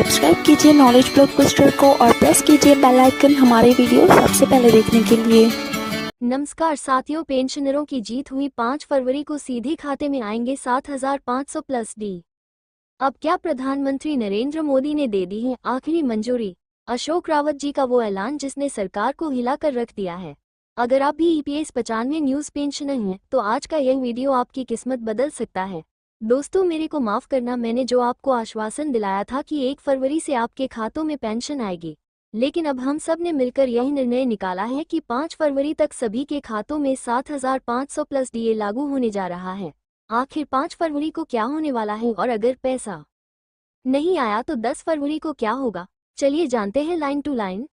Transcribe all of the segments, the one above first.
Subscribe कीजिए knowledge blockbuster को और प्रेस कीजिए बेल आइकन हमारे वीडियो सबसे पहले देखने के लिए। नमस्कार साथियों, पेंशनरों की जीत हुई। 5 फरवरी को सीधे खाते में आएंगे 7,500 प्लस डी। अब क्या प्रधानमंत्री नरेंद्र मोदी ने दे दी है आखिरी मंजूरी। अशोक रावत जी का वो ऐलान जिसने सरकार को हिलाकर रख दिया है। अगर आप भी EPS 95 न्यूज़ पेंशनर हैं तो आज का यह वीडियो आपकी किस्मत बदल सकता है। दोस्तों, मेरे को माफ़ करना, मैंने जो आपको आश्वासन दिलाया था कि 1 फरवरी से आपके खातों में पेंशन आएगी, लेकिन अब हम सब ने मिलकर यही निर्णय निकाला है कि 5 फरवरी तक सभी के खातों में 7,500 प्लस DA लागू होने जा रहा है। आखिर 5 फरवरी को क्या होने वाला है और अगर पैसा नहीं आया तो 10 फरवरी को क्या होगा, चलिए जानते हैं लाइन टू लाइन।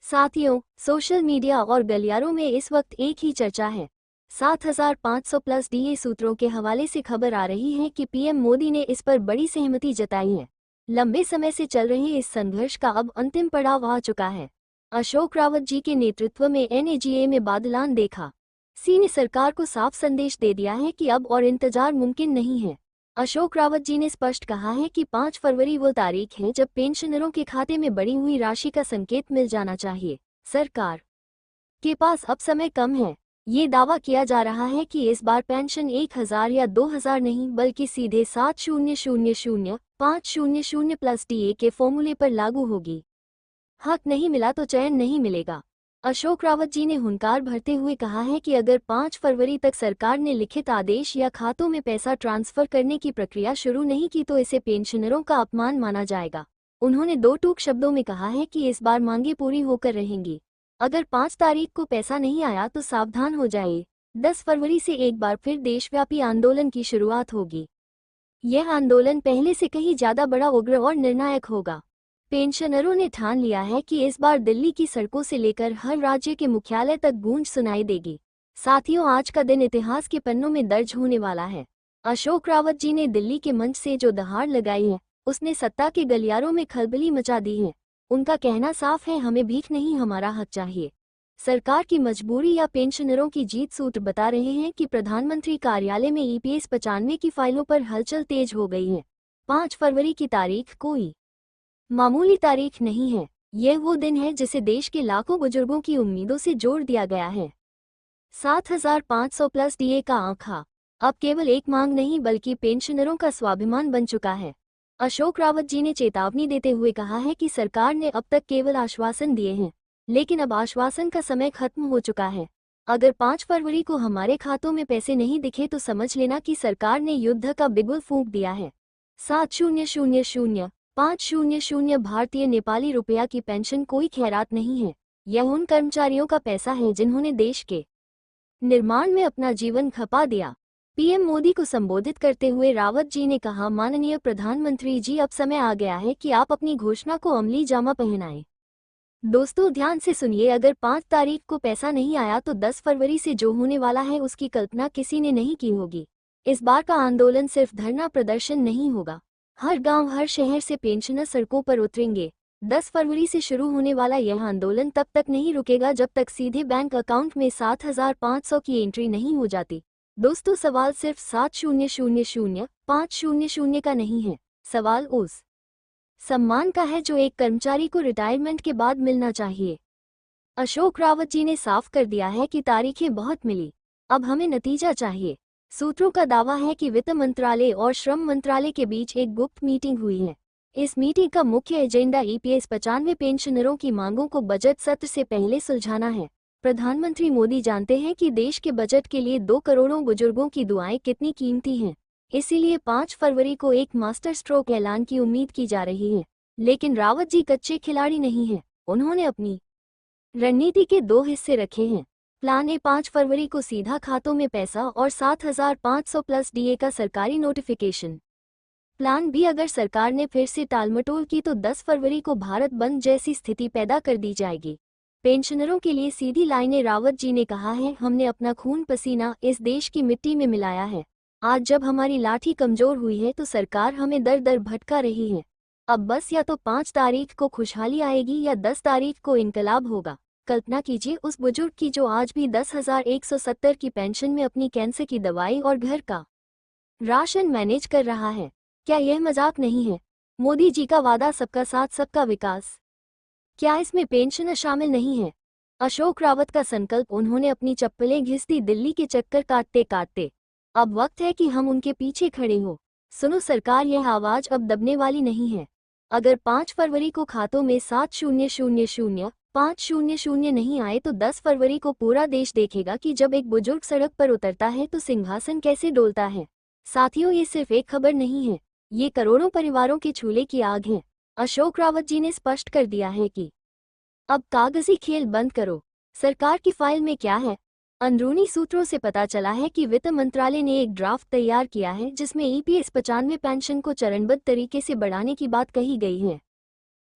साथियों, सोशल मीडिया और गलियारों में इस वक्त एक ही चर्चा है। 7,500 प्लस DA सूत्रों के हवाले से खबर आ रही है कि PM मोदी ने इस पर बड़ी सहमति जताई है। लंबे समय से चल रहे इस संघर्ष का अब अंतिम पड़ाव आ चुका है। अशोक रावत जी के नेतृत्व में NAGA में बादलान देखा। सी ने सरकार को साफ संदेश दे दिया है कि अब और इंतजार मुमकिन नहीं है। अशोक रावत जी ने स्पष्ट कहा है कि 5 फरवरी वो तारीख है जब पेंशनरों के खाते में बढ़ी हुई राशि का संकेत मिल जाना चाहिए। सरकार के पास अब समय कम है। ये दावा किया जा रहा है कि इस बार पेंशन 1,000 या 2,000 नहीं बल्कि सीधे 7,000,500 प्लस DA के फॉर्मूले पर लागू होगी। हक नहीं मिला तो चयन नहीं मिलेगा। अशोक रावत जी ने हुंकार भरते हुए कहा है कि अगर 5 फरवरी तक सरकार ने लिखित आदेश या खातों में पैसा ट्रांसफर करने की प्रक्रिया शुरू नहीं की तो इसे पेंशनरों का अपमान माना जाएगा। उन्होंने 2 टूक शब्दों में कहा है कि इस बार मांगे पूरी होकर रहेंगी। अगर 5 तारीख को पैसा नहीं आया तो सावधान हो जाइए। 10 फरवरी से एक बार फिर देशव्यापी आंदोलन की शुरुआत होगी। यह आंदोलन पहले से कहीं ज्यादा बड़ा, उग्र और निर्णायक होगा। पेंशनरों ने ठान लिया है कि इस बार दिल्ली की सड़कों से लेकर हर राज्य के मुख्यालय तक गूंज सुनाई देगी। साथियों, आज का दिन इतिहास के पन्नों में दर्ज होने वाला है। अशोक रावत जी ने दिल्ली के मंच से जो दहाड़ लगाई है उसने सत्ता के गलियारों में खलबली मचा दी है। उनका कहना साफ है, हमें भीख नहीं, हमारा हक चाहिए। सरकार की मजबूरी या पेंशनरों की जीत, सूत्र बता रहे हैं कि प्रधानमंत्री कार्यालय में EPS 95 की फाइलों पर हलचल तेज हो गई है। 5 फरवरी की तारीख कोई मामूली तारीख नहीं है। यह वो दिन है जिसे देश के लाखों बुजुर्गों की उम्मीदों से जोड़ दिया गया है। 7,500 प्लस DA का आंकड़ा अब केवल एक मांग नहीं बल्कि पेंशनरों का स्वाभिमान बन चुका है। अशोक रावत जी ने चेतावनी देते हुए कहा है कि सरकार ने अब तक केवल आश्वासन दिए हैं, लेकिन अब आश्वासन का समय खत्म हो चुका है। अगर 5 फरवरी को हमारे खातों में पैसे नहीं दिखे तो समझ लेना कि सरकार ने युद्ध का बिगुल फूंक दिया है। 7,000,500 भारतीय नेपाली रुपया की पेंशन कोई खैरात नहीं है। यह उन कर्मचारियों का पैसा है जिन्होंने देश के निर्माण में अपना जीवन खपा दिया। PM मोदी को संबोधित करते हुए रावत जी ने कहा, माननीय प्रधानमंत्री जी, अब समय आ गया है कि आप अपनी घोषणा को अमली जामा पहनाएं। दोस्तों, ध्यान से सुनिए, अगर 5 तारीख को पैसा नहीं आया तो 10 फरवरी से जो होने वाला है उसकी कल्पना किसी ने नहीं की होगी। इस बार का आंदोलन सिर्फ धरना प्रदर्शन नहीं होगा। हर गांव, हर शहर से पेंशनर सड़कों पर उतरेंगे। 10 फरवरी से शुरू होने वाला यह आंदोलन तब तक नहीं रुकेगा जब तक सीधे बैंक अकाउंट में 7,500 की एंट्री नहीं हो जाती। दोस्तों, सवाल सिर्फ 7,000,500 का नहीं है। सवाल उस सम्मान का है जो एक कर्मचारी को रिटायरमेंट के बाद मिलना चाहिए। अशोक रावत जी ने साफ कर दिया है कि तारीखें बहुत मिली, अब हमें नतीजा चाहिए। सूत्रों का दावा है कि वित्त मंत्रालय और श्रम मंत्रालय के बीच एक गुप्त मीटिंग हुई है। इस मीटिंग का मुख्य एजेंडा EPS 95 पेंशनरों की मांगों को बजट सत्र से पहले सुलझाना है। प्रधानमंत्री मोदी जानते हैं कि देश के बजट के लिए 2 करोड़ों बुजुर्गों की दुआएं कितनी कीमती हैं। इसीलिए 5 फरवरी को एक मास्टर स्ट्रोक ऐलान की उम्मीद की जा रही है। लेकिन रावत जी कच्चे खिलाड़ी नहीं हैं। उन्होंने अपनी रणनीति के 2 हिस्से रखे हैं। प्लान ए, 5 फरवरी को सीधा खातों में पैसा और 7,500 प्लस DA का सरकारी नोटिफिकेशन। प्लान बी, अगर सरकार ने फिर से टालमटोल की तो 10 फरवरी को भारत बंद जैसी स्थिति पैदा कर दी जाएगी। पेंशनरों के लिए सीधी लाइनें, रावत जी ने कहा है, हमने अपना खून पसीना इस देश की मिट्टी में मिलाया है। आज जब हमारी लाठी कमजोर हुई है तो सरकार हमें दर दर भटका रही है। अब बस या तो 5 तारीख को खुशहाली आएगी या 10 तारीख को इनकलाब होगा। कल्पना कीजिए उस बुजुर्ग की जो आज भी 10,170 की पेंशन में अपनी कैंसर की दवाई और घर का राशन मैनेज कर रहा है। क्या यह मजाक नहीं है? मोदी जी का वादा सबका साथ सबका विकास, क्या इसमें पेंशन शामिल नहीं है? अशोक रावत का संकल्प। उन्होंने अपनी चप्पलें घिस दी दिल्ली के चक्कर काटते काटते। अब वक्त है कि हम उनके पीछे खड़े हों। सुनो सरकार, यह आवाज अब दबने वाली नहीं है। अगर 5 फरवरी को खातों में 7,000,500 नहीं आए तो 10 फरवरी को पूरा देश देखेगा कि जब एक बुजुर्ग सड़क पर उतरता है तो सिंहासन कैसे डोलता है। साथियों, ये सिर्फ एक खबर नहीं है, ये करोड़ों परिवारों के चूल्हे की आग है। अशोक रावत जी ने स्पष्ट कर दिया है कि अब कागजी खेल बंद करो। सरकार की फाइल में क्या है? अंदरूनी सूत्रों से पता चला है कि वित्त मंत्रालय ने एक ड्राफ्ट तैयार किया है जिसमें ईपीएस 95 पेंशन को चरणबद्ध तरीके से बढ़ाने की बात कही गई है,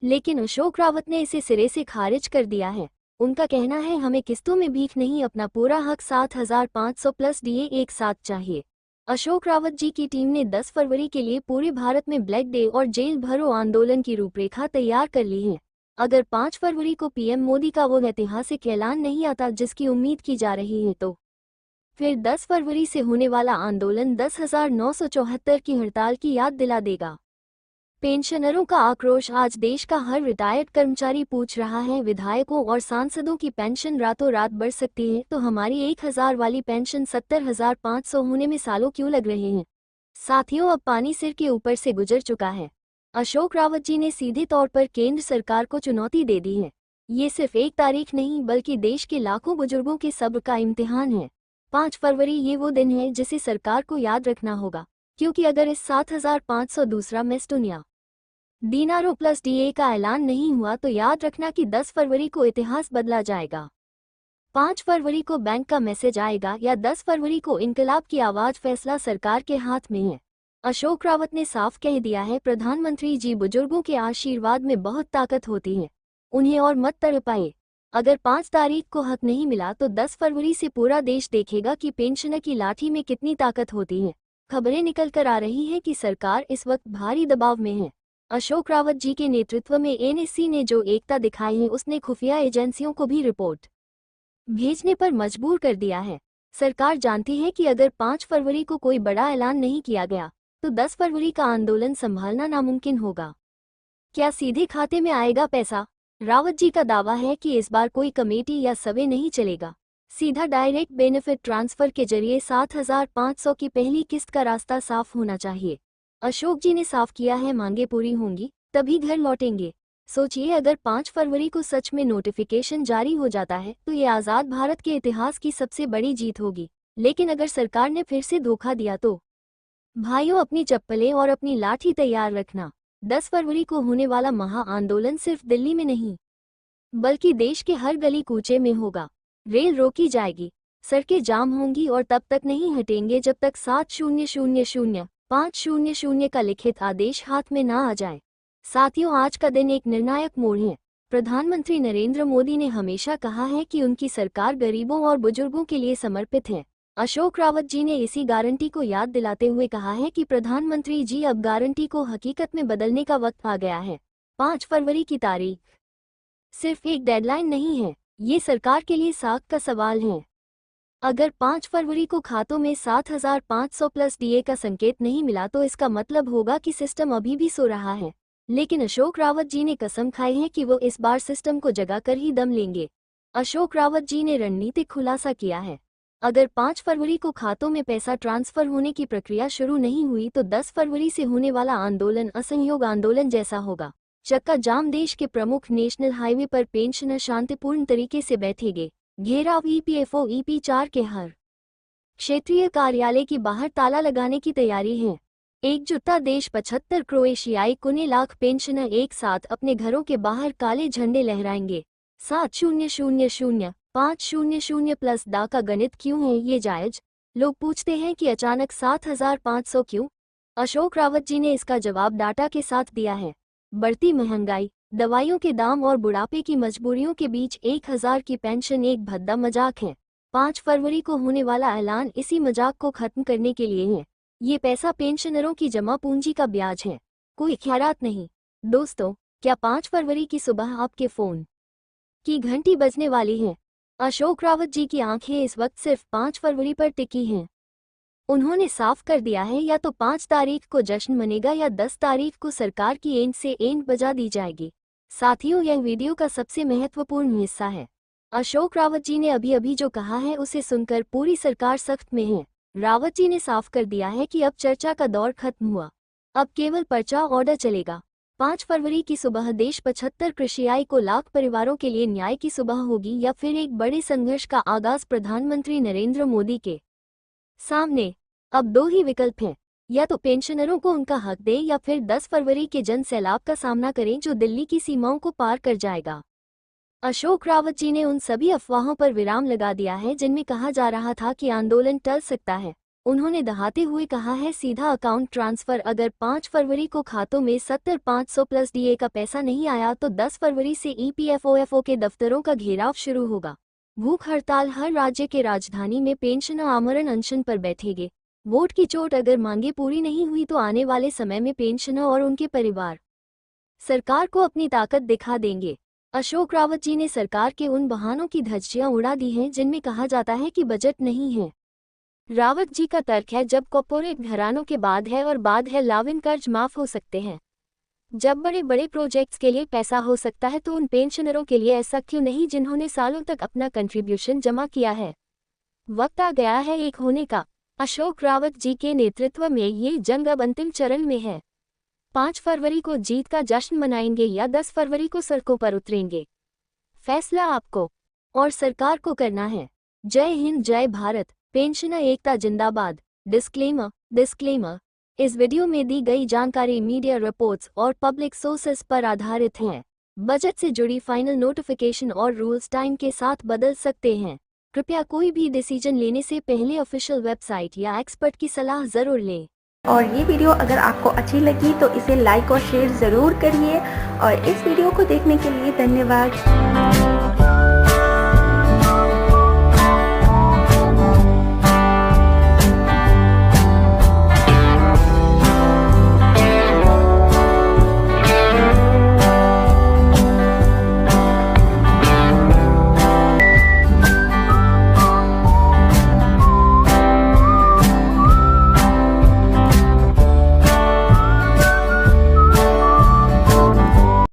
लेकिन अशोक रावत ने इसे सिरे से खारिज कर दिया है। उनका कहना है, हमें किस्तों में भीख नहीं, अपना पूरा हक 7,500 प्लस डीए एक साथ चाहिए। अशोक रावत जी की टीम ने 10 फरवरी के लिए पूरे भारत में ब्लैक डे और जेल भरो आंदोलन की रूपरेखा तैयार कर ली है। अगर 5 फरवरी को पीएम मोदी का वो ऐतिहासिक ऐलान नहीं आता जिसकी उम्मीद की जा रही है, तो फिर 10 फरवरी से होने वाला आंदोलन 10,974 की हड़ताल की याद दिला देगा। पेंशनरों का आक्रोश। आज देश का हर रिटायर्ड कर्मचारी पूछ रहा है, विधायकों और सांसदों की पेंशन रातों रात बढ़ सकती है तो हमारी 1,000 वाली पेंशन 70,500 होने में सालों क्यों लग रहे हैं? साथियों, अब पानी सिर के ऊपर से गुजर चुका है। अशोक रावत जी ने सीधे तौर पर केंद्र सरकार को चुनौती दे दी है। ये सिर्फ एक तारीख नहीं बल्कि देश के लाखों बुजुर्गों के सब्र का इम्तिहान है। 5 फरवरी ये वो दिन है जिसे सरकार को याद रखना होगा, क्योंकि अगर इस 7,500 दूसरा मेस्टोनिया दीनारों प्लस डीए का ऐलान नहीं हुआ तो याद रखना कि 10 फरवरी को इतिहास बदला जाएगा। 5 फरवरी को बैंक का मैसेज आएगा या 10 फरवरी को इनकलाब की आवाज, फैसला सरकार के हाथ में है। अशोक रावत ने साफ कह दिया है, प्रधानमंत्री जी, बुजुर्गों के आशीर्वाद में बहुत ताकत होती है, उन्हें और मत तड़पाए। अगर 5 तारीख को हक नहीं मिला तो 10 फरवरी से पूरा देश देखेगा कि पेंशनर की लाठी में कितनी ताकत होती है। खबरें निकल कर आ रही हैं कि सरकार इस वक्त भारी दबाव में है। अशोक रावत जी के नेतृत्व में एनएससी ने जो एकता दिखाई है उसने खुफिया एजेंसियों को भी रिपोर्ट भेजने पर मजबूर कर दिया है। सरकार जानती है कि अगर 5 फरवरी को कोई बड़ा ऐलान नहीं किया गया तो 10 फरवरी का आंदोलन संभालना नामुमकिन होगा। क्या सीधे खाते में आएगा पैसा? रावत जी का दावा है कि इस बार कोई कमेटी या सर्वे नहीं चलेगा, सीधा डायरेक्ट बेनिफिट ट्रांसफर के जरिए 7,500 की पहली किस्त का रास्ता साफ होना चाहिए। अशोक जी ने साफ किया है, मांगे पूरी होंगी तभी घर लौटेंगे। सोचिए, अगर 5 फरवरी को सच में नोटिफिकेशन जारी हो जाता है तो ये आज़ाद भारत के इतिहास की सबसे बड़ी जीत होगी। लेकिन अगर सरकार ने फिर से धोखा दिया तो भाइयों, अपनी चप्पलें और अपनी लाठी तैयार रखना। 10 फरवरी को होने वाला महा आंदोलन सिर्फ दिल्ली में नहीं बल्कि देश के हर गली कूचे में होगा। रेल रोकी जाएगी, सड़कें जाम होंगी और तब तक नहीं हटेंगे जब तक 7,000,500 का लिखित आदेश हाथ में ना आ जाए। साथियों, आज का दिन एक निर्णायक मोड़ है। प्रधानमंत्री नरेंद्र मोदी ने हमेशा कहा है कि उनकी सरकार गरीबों और बुजुर्गों के लिए समर्पित है। अशोक रावत जी ने इसी गारंटी को याद दिलाते हुए कहा है कि प्रधानमंत्री जी, अब गारंटी को हकीकत में बदलने का वक्त आ गया है। 5 फरवरी की तारीख सिर्फ एक डेडलाइन नहीं है, ये सरकार के लिए साख का सवाल है। अगर 5 फरवरी को खातों में 7,500 प्लस डीए का संकेत नहीं मिला तो इसका मतलब होगा कि सिस्टम अभी भी सो रहा है। लेकिन अशोक रावत जी ने कसम खाई है कि वो इस बार सिस्टम को जगाकर ही दम लेंगे। अशोक रावत जी ने रणनीतिक खुलासा किया है, अगर 5 फरवरी को खातों में पैसा ट्रांसफर होने की प्रक्रिया शुरू नहीं हुई तो 10 फरवरी से होने वाला आंदोलन असहयोग आंदोलन जैसा होगा। चक्का जाम, देश के प्रमुख नेशनल हाईवे पर पेंशनर शांतिपूर्ण तरीके से बैठेंगे। घेराव, ईपीएफओ EP4 के हर क्षेत्रीय कार्यालय की बाहर ताला लगाने की तैयारी है। एकजुटता देश, 75 क्रोएशियाई कुने लाख पेंशनर एक साथ अपने घरों के बाहर काले झंडे लहराएंगे। 7,000,500 प्लस दा का गणित क्यों है ये जायज? लोग पूछते हैं कि अचानक 7,500 क्यों? अशोक रावत जी ने इसका जवाब डाटा के साथ दिया है। बढ़ती महंगाई, दवाइयों के दाम और बुढ़ापे की मजबूरियों के बीच 1,000 की पेंशन एक भद्दा मजाक है। 5 फरवरी को होने वाला ऐलान इसी मजाक को खत्म करने के लिए है। ये पैसा पेंशनरों की जमा पूंजी का ब्याज है, कोई ख्यालात नहीं। दोस्तों, क्या 5 फरवरी की सुबह आपके फोन की घंटी बजने वाली है? अशोक रावत जी की आंखें इस वक्त सिर्फ 5 फरवरी पर टिकी हैं। उन्होंने साफ कर दिया है या तो 5 तारीख को जश्न मनेगा या 10 तारीख को सरकार की एंड से एंड बजा दी जाएगी। साथियों, यह वीडियो का सबसे महत्वपूर्ण हिस्सा है। अशोक रावत जी ने अभी अभी जो कहा है उसे सुनकर पूरी सरकार सख्त में है। रावत जी ने साफ कर दिया है कि अब चर्चा का दौर खत्म हुआ, अब केवल पर्चा ऑर्डर चलेगा। 5 फरवरी की सुबह देश 75 कृषि को लाख परिवारों के लिए न्याय की सुबह होगी या फिर एक बड़े संघर्ष का आगाज प्रधानमंत्री नरेंद्र मोदी के सामने। अब 2 ही विकल्प हैं, या तो पेंशनरों को उनका हक दें या फिर 10 फरवरी के जन सैलाब का सामना करें जो दिल्ली की सीमाओं को पार कर जाएगा। अशोक रावत जी ने उन सभी अफवाहों पर विराम लगा दिया है जिनमें कहा जा रहा था कि आंदोलन टल सकता है। उन्होंने दहाते हुए कहा है, सीधा अकाउंट ट्रांसफर। अगर 5 फरवरी को खातों में 70-500 प्लस डीए का पैसा नहीं आया तो 10 फरवरी से ईपीएफओ के दफ्तरों का घेराव शुरू होगा। भूख हड़ताल। हर राज्य के राजधानी में पेंशनर आमरण अनशन पर बैठेंगे। वोट की चोट। अगर मांगे पूरी नहीं हुई तो आने वाले समय में पेंशनर और उनके परिवार सरकार को अपनी ताकत दिखा देंगे। अशोक रावत जी ने सरकार के उन बहानों की धज्जियां उड़ा दी हैं जिनमें कहा जाता है कि बजट नहीं है। रावत जी का तर्क है, जब कॉर्पोरेट घरानों के बाद है और बाद है लाविन कर्ज माफ हो सकते हैं। जब बड़े बड़े प्रोजेक्ट्स के लिए पैसा हो सकता है तो उन पेंशनरों के लिए ऐसा क्यों नहीं जिन्होंने सालों तक अपना कंट्रीब्यूशन जमा किया है। वक्त आ गया है एक होने का। अशोक रावत जी के नेतृत्व में ये जंग अब अंतिम चरण में है। 5 फरवरी को जीत का जश्न मनाएंगे या 10 फरवरी को सड़कों पर उतरेंगे, फैसला आपको और सरकार को करना है। जय हिंद, जय भारत। पेंशनर एकता जिंदाबाद। डिस्क्लेमर। इस वीडियो में दी गई जानकारी मीडिया रिपोर्ट्स और पब्लिक सोर्सेस पर आधारित है। बजट से जुड़ी फाइनल नोटिफिकेशन और रूल्स टाइम के साथ बदल सकते हैं। कृपया कोई भी डिसीजन लेने से पहले ऑफिशियल वेबसाइट या एक्सपर्ट की सलाह जरूर लें। और ये वीडियो अगर आपको अच्छी लगी तो इसे लाइक और शेयर ज़रूर करिए और इस वीडियो को देखने के लिए धन्यवाद।